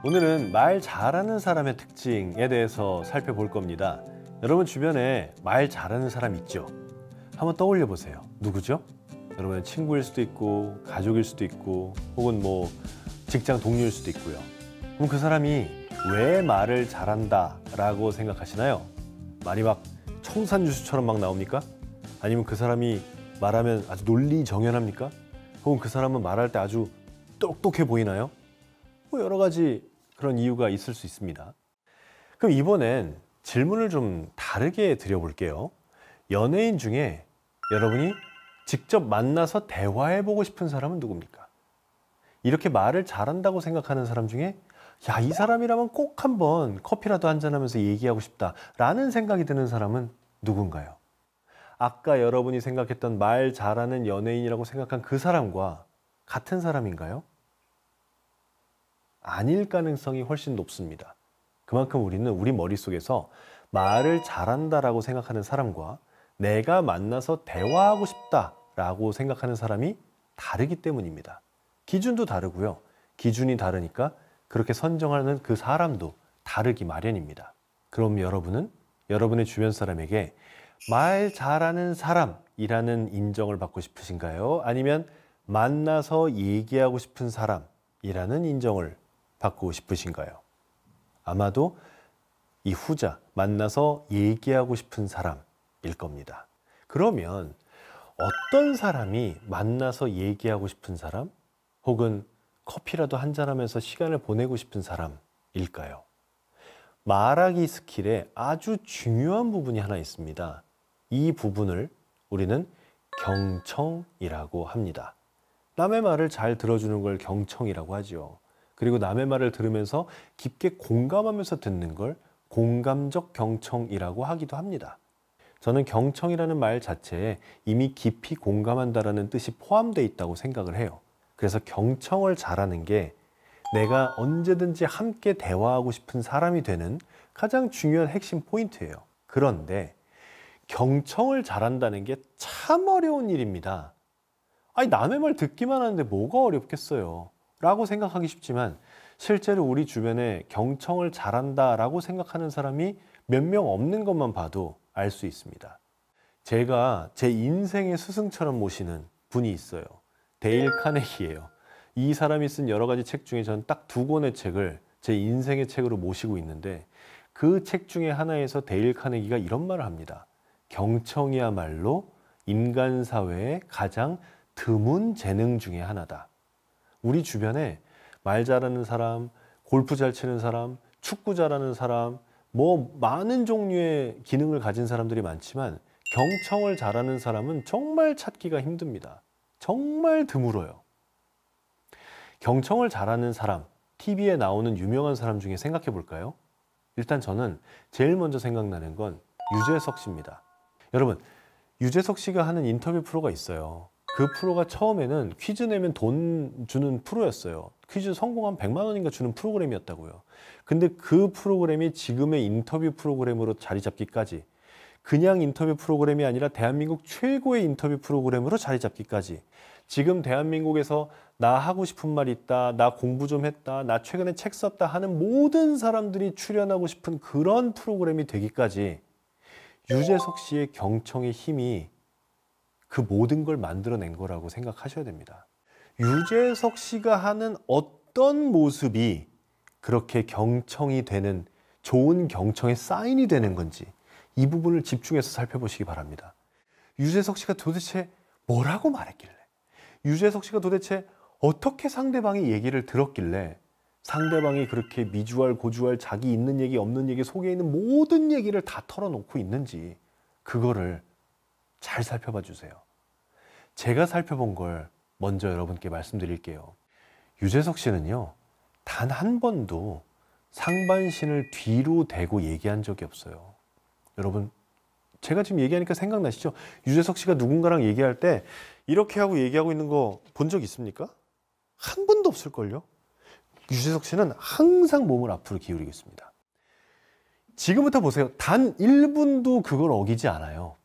오늘은 말 잘하는 사람의 특징에 대해서 살펴볼 겁니다. 여러분 주변에 말 잘하는 사람 있죠? 한번 떠올려 보세요. 누구죠? 여러분의 친구일 수도 있고 가족일 수도 있고 혹은 뭐 직장 동료일 수도 있고요. 그럼 그 사람이 왜 말을 잘한다 라고 생각하시나요? 말이 막 청산유수처럼 막 나옵니까? 아니면 그 사람이 말하면 아주 논리정연합니까? 혹은 그 사람은 말할 때 아주 똑똑해 보이나요? 뭐 여러 가지 그런 이유가 있을 수 있습니다. 그럼 이번엔 질문을 좀 다르게 드려볼게요. 연예인 중에 여러분이 직접 만나서 대화해보고 싶은 사람은 누굽니까? 이렇게 말을 잘한다고 생각하는 사람 중에 야, 이 사람이라면 꼭 한번 커피라도 한잔하면서 얘기하고 싶다 라는 생각이 드는 사람은 누군가요? 아까 여러분이 생각했던 말 잘하는 연예인이라고 생각한 그 사람과 같은 사람인가요? 아닐 가능성이 훨씬 높습니다. 그만큼 우리는 우리 머릿속에서 말을 잘한다라고 생각하는 사람과 내가 만나서 대화하고 싶다라고 생각하는 사람이 다르기 때문입니다. 기준도 다르고요. 기준이 다르니까 그렇게 선정하는 그 사람도 다르기 마련입니다. 그럼 여러분은 여러분의 주변 사람에게 말 잘하는 사람이라는 인정을 받고 싶으신가요? 아니면 만나서 얘기하고 싶은 사람이라는 인정을 받고 싶으신가요? 아마도 이 후자, 만나서 얘기하고 싶은 사람일 겁니다. 그러면 어떤 사람이 만나서 얘기하고 싶은 사람? 혹은 커피라도 한잔하면서 시간을 보내고 싶은 사람일까요? 말하기 스킬에 아주 중요한 부분이 하나 있습니다. 이 부분을 우리는 경청이라고 합니다. 남의 말을 잘 들어주는 걸 경청이라고 하죠. 그리고 남의 말을 들으면서 깊게 공감하면서 듣는 걸 공감적 경청이라고 하기도 합니다. 저는 경청이라는 말 자체에 이미 깊이 공감한다라는 뜻이 포함되어 있다고 생각을 해요. 그래서 경청을 잘하는 게 내가 언제든지 함께 대화하고 싶은 사람이 되는 가장 중요한 핵심 포인트예요. 그런데 경청을 잘한다는 게 참 어려운 일입니다. 아니, 남의 말 듣기만 하는데 뭐가 어렵겠어요? 라고 생각하기 쉽지만 실제로 우리 주변에 경청을 잘한다라고 생각하는 사람이 몇 명 없는 것만 봐도 알 수 있습니다. 제가 제 인생의 스승처럼 모시는 분이 있어요. 데일 카네기예요. 이 사람이 쓴 여러 가지 책 중에 저는 딱 두 권의 책을 제 인생의 책으로 모시고 있는데 그 책 중에 하나에서 데일 카네기가 이런 말을 합니다. 경청이야말로 인간 사회의 가장 드문 재능 중에 하나다. 우리 주변에 말 잘하는 사람, 골프 잘 치는 사람, 축구 잘하는 사람, 뭐 많은 종류의 기능을 가진 사람들이 많지만 경청을 잘하는 사람은 정말 찾기가 힘듭니다. 정말 드물어요. 경청을 잘하는 사람, TV에 나오는 유명한 사람 중에 생각해 볼까요? 일단 저는 제일 먼저 생각나는 건 유재석 씨입니다. 여러분, 유재석 씨가 하는 인터뷰 프로가 있어요. 그 프로가 처음에는 퀴즈 내면 돈 주는 프로였어요. 퀴즈 성공하면 100만 원인가 주는 프로그램이었다고요. 근데 그 프로그램이 지금의 인터뷰 프로그램으로 자리 잡기까지, 그냥 인터뷰 프로그램이 아니라 대한민국 최고의 인터뷰 프로그램으로 자리 잡기까지, 지금 대한민국에서 나 하고 싶은 말 있다, 나 공부 좀 했다, 나 최근에 책 썼다 하는 모든 사람들이 출연하고 싶은 그런 프로그램이 되기까지 유재석 씨의 경청의 힘이 그 모든 걸 만들어낸 거라고 생각하셔야 됩니다. 유재석 씨가 하는 어떤 모습이 그렇게 경청이 되는, 좋은 경청의 사인이 되는 건지 이 부분을 집중해서 살펴보시기 바랍니다. 유재석 씨가 도대체 뭐라고 말했길래, 유재석 씨가 도대체 어떻게 상대방의 얘기를 들었길래 상대방이 그렇게 미주알 고주알 자기 있는 얘기 없는 얘기 속에 있는 모든 얘기를 다 털어놓고 있는지 그거를 잘 살펴봐 주세요. 제가 살펴본 걸 먼저 여러분께 말씀드릴게요. 유재석 씨는요, 단 한 번도 상반신을 뒤로 대고 얘기한 적이 없어요. 여러분, 제가 지금 얘기하니까 생각나시죠? 유재석 씨가 누군가랑 얘기할 때 이렇게 하고 얘기하고 있는 거 본 적 있습니까? 한 번도 없을걸요? 유재석 씨는 항상 몸을 앞으로 기울이고 있습니다. 지금부터 보세요. 단 1분도 그걸 어기지 않아요.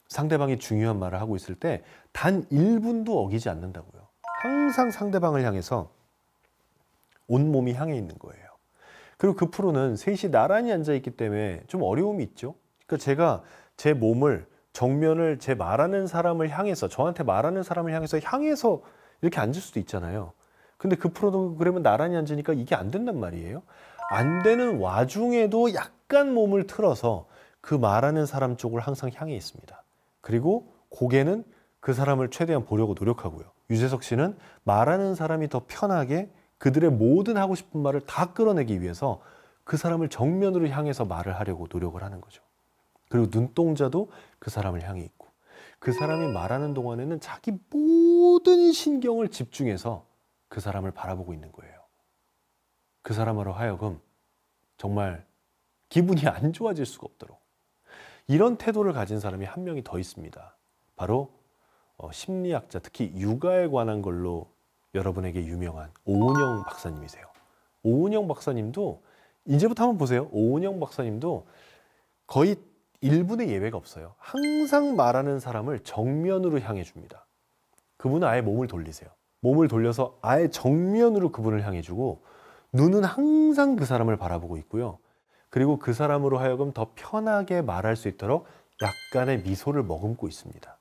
상대방이 중요한 말을 하고 있을 때 단 1분도 어기지 않는다고요. 항상 상대방을 향해서 온몸이 향해 있는 거예요. 그리고 그 프로는 셋이 나란히 앉아 있기 때문에 좀 어려움이 있죠. 그러니까 제가 제 몸을 정면을 제 말하는 사람을 향해서, 저한테 말하는 사람을 향해서 이렇게 앉을 수도 있잖아요. 근데 그 프로그램은 나란히 앉으니까 이게 안 된단 말이에요. 안 되는 와중에도 약간 몸을 틀어서 그 말하는 사람 쪽을 항상 향해 있습니다. 그리고 고개는 그 사람을 최대한 보려고 노력하고요. 유재석 씨는 말하는 사람이 더 편하게 그들의 모든 하고 싶은 말을 다 끌어내기 위해서 그 사람을 정면으로 향해서 말을 하려고 노력을 하는 거죠. 그리고 눈동자도 그 사람을 향해 있고, 그 사람이 말하는 동안에는 자기 모든 신경을 집중해서 그 사람을 바라보고 있는 거예요. 그 사람으로 하여금 정말 기분이 안 좋아질 수가 없도록. 이런 태도를 가진 사람이 한 명이 더 있습니다. 바로 심리학자, 특히 육아에 관한 걸로 여러분에게 유명한 오은영 박사님이세요. 오은영 박사님도 이제부터 한번 보세요. 오은영 박사님도 거의 1분의 예외가 없어요. 항상 말하는 사람을 정면으로 향해 줍니다. 그분은 아예 몸을 돌리세요. 몸을 돌려서 아예 정면으로 그분을 향해 주고, 눈은 항상 그 사람을 바라보고 있고요. 그리고 그 사람으로 하여금 더 편하게 말할 수 있도록 약간의 미소를 머금고 있습니다.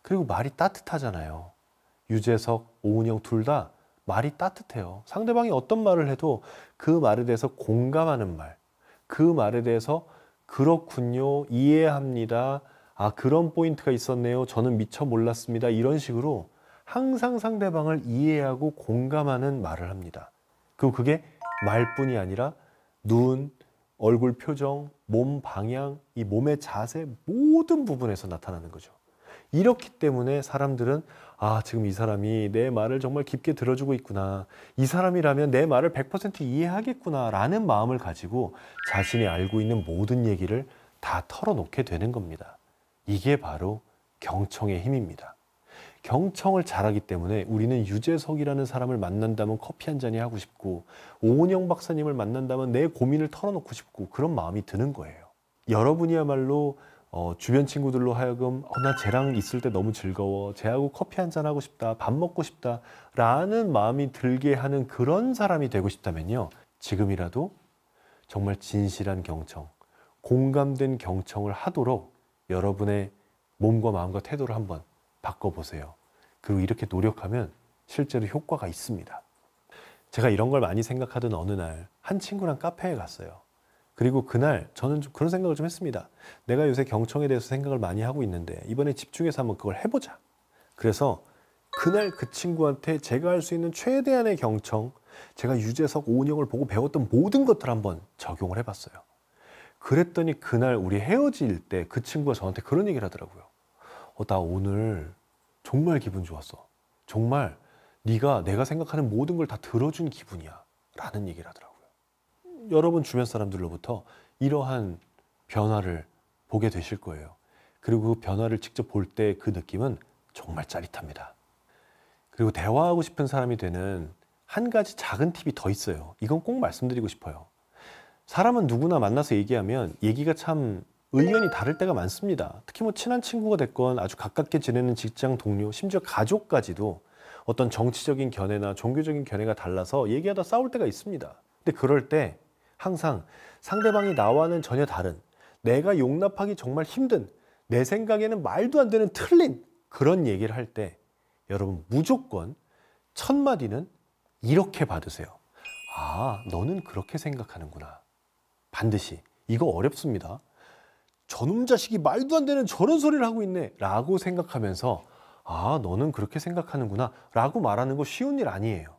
그리고 말이 따뜻하잖아요. 유재석, 오은영 둘 다 말이 따뜻해요. 상대방이 어떤 말을 해도 그 말에 대해서 공감하는 말, 그 말에 대해서 그렇군요, 이해합니다, 아 그런 포인트가 있었네요, 저는 미처 몰랐습니다, 이런 식으로 항상 상대방을 이해하고 공감하는 말을 합니다. 그리고 그게 말뿐이 아니라 눈, 얼굴 표정, 몸 방향, 이 몸의 자세 모든 부분에서 나타나는 거죠. 이렇기 때문에 사람들은 아, 지금 이 사람이 내 말을 정말 깊게 들어주고 있구나, 이 사람이라면 내 말을 100% 이해하겠구나 라는 마음을 가지고 자신이 알고 있는 모든 얘기를 다 털어놓게 되는 겁니다. 이게 바로 경청의 힘입니다. 경청을 잘하기 때문에 우리는 유재석이라는 사람을 만난다면 커피 한 잔이 하고 싶고, 오은영 박사님을 만난다면 내 고민을 털어놓고 싶고, 그런 마음이 드는 거예요. 여러분이야말로 주변 친구들로 하여금 나 쟤랑 있을 때 너무 즐거워, 쟤하고 커피 한잔 하고 싶다, 밥 먹고 싶다 라는 마음이 들게 하는 그런 사람이 되고 싶다면요, 지금이라도 정말 진실한 경청, 공감된 경청을 하도록 여러분의 몸과 마음과 태도를 한번 바꿔보세요. 그리고 이렇게 노력하면 실제로 효과가 있습니다. 제가 이런 걸 많이 생각하던 어느 날 한 친구랑 카페에 갔어요. 그리고 그날 저는 좀 그런 생각을 좀 했습니다. 내가 요새 경청에 대해서 생각을 많이 하고 있는데 이번에 집중해서 한번 그걸 해보자. 그래서 그날 그 친구한테 제가 할 수 있는 최대한의 경청, 제가 유재석, 오은영을 보고 배웠던 모든 것들을 한번 적용을 해봤어요. 그랬더니 그날 우리 헤어질 때 그 친구가 저한테 그런 얘기를 하더라고요. 나 오늘 정말 기분 좋았어. 정말 네가 내가 생각하는 모든 걸 다 들어준 기분이야 라는 얘기를 하더라고요. 여러분 주변 사람들로부터 이러한 변화를 보게 되실 거예요. 그리고 그 변화를 직접 볼 때 그 느낌은 정말 짜릿합니다. 그리고 대화하고 싶은 사람이 되는 한 가지 작은 팁이 더 있어요. 이건 꼭 말씀드리고 싶어요. 사람은 누구나 만나서 얘기하면 얘기가 참 의견이 다를 때가 많습니다. 특히 뭐 친한 친구가 됐건 아주 가깝게 지내는 직장 동료, 심지어 가족까지도 어떤 정치적인 견해나 종교적인 견해가 달라서 얘기하다 싸울 때가 있습니다. 근데 그럴 때 항상 상대방이 나와는 전혀 다른, 내가 용납하기 정말 힘든, 내 생각에는 말도 안 되는 틀린 그런 얘기를 할 때 여러분 무조건 첫 마디는 이렇게 받으세요. 아, 너는 그렇게 생각하는구나. 반드시. 이거 어렵습니다. 저놈 자식이 말도 안 되는 저런 소리를 하고 있네 라고 생각하면서 아, 너는 그렇게 생각하는구나 라고 말하는 거 쉬운 일 아니에요.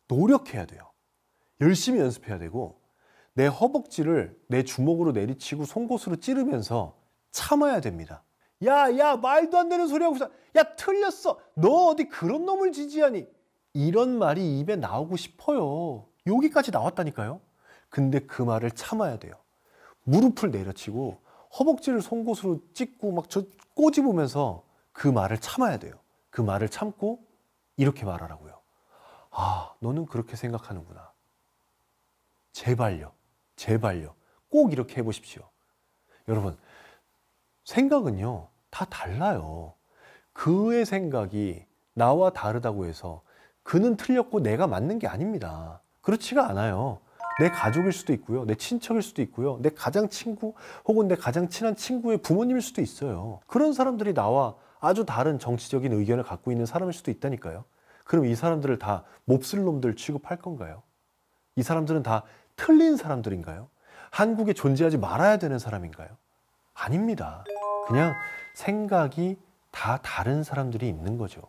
노력해야 돼요. 열심히 연습해야 되고, 내 허벅지를 내 주먹으로 내리치고 송곳으로 찌르면서 참아야 됩니다. 야, 말도 안 되는 소리 하고 있어. 야, 틀렸어. 너 어디 그런 놈을 지지하니? 이런 말이 입에 나오고 싶어요. 여기까지 나왔다니까요. 근데 그 말을 참아야 돼요. 무릎을 내려치고 허벅지를 송곳으로 찍고 막 저 꼬집으면서 그 말을 참아야 돼요. 그 말을 참고 이렇게 말하라고요. 아, 너는 그렇게 생각하는구나. 제발요. 꼭 이렇게 해보십시오. 여러분, 생각은요, 다 달라요. 그의 생각이 나와 다르다고 해서 그는 틀렸고 내가 맞는 게 아닙니다. 그렇지가 않아요. 내 가족일 수도 있고요. 내 친척일 수도 있고요. 내 가장 친구 혹은 내 가장 친한 친구의 부모님일 수도 있어요. 그런 사람들이 나와 아주 다른 정치적인 의견을 갖고 있는 사람일 수도 있다니까요. 그럼 이 사람들을 다 몹쓸 놈들 취급할 건가요? 이 사람들은 다 틀린 사람들인가요? 한국에 존재하지 말아야 되는 사람인가요? 아닙니다. 그냥 생각이 다 다른 사람들이 있는 거죠.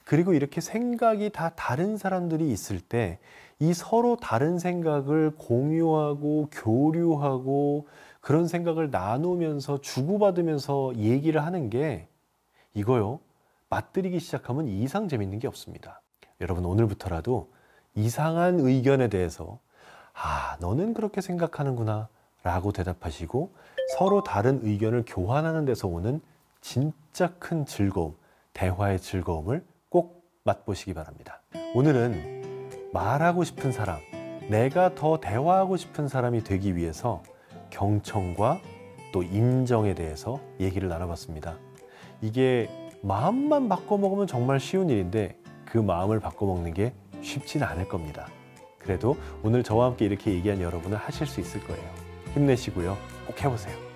그리고 이렇게 생각이 다 다른 사람들이 있을 때 이 서로 다른 생각을 공유하고 교류하고 그런 생각을 나누면서 주고받으면서 얘기를 하는 게 이거요. 맞들이기 시작하면 이상 재밌는 게 없습니다. 여러분 오늘부터라도 이상한 의견에 대해서 너는 그렇게 생각하는구나 라고 대답하시고 서로 다른 의견을 교환하는 데서 오는 진짜 큰 즐거움, 대화의 즐거움을 꼭 맛보시기 바랍니다. 오늘은 말하고 싶은 사람, 내가 더 대화하고 싶은 사람이 되기 위해서 경청과 또 인정에 대해서 얘기를 나눠봤습니다. 이게 마음만 바꿔먹으면 정말 쉬운 일인데 그 마음을 바꿔먹는 게 쉽지는 않을 겁니다. 그래도 오늘 저와 함께 이렇게 얘기한 여러분은 하실 수 있을 거예요. 힘내시고요. 꼭 해보세요.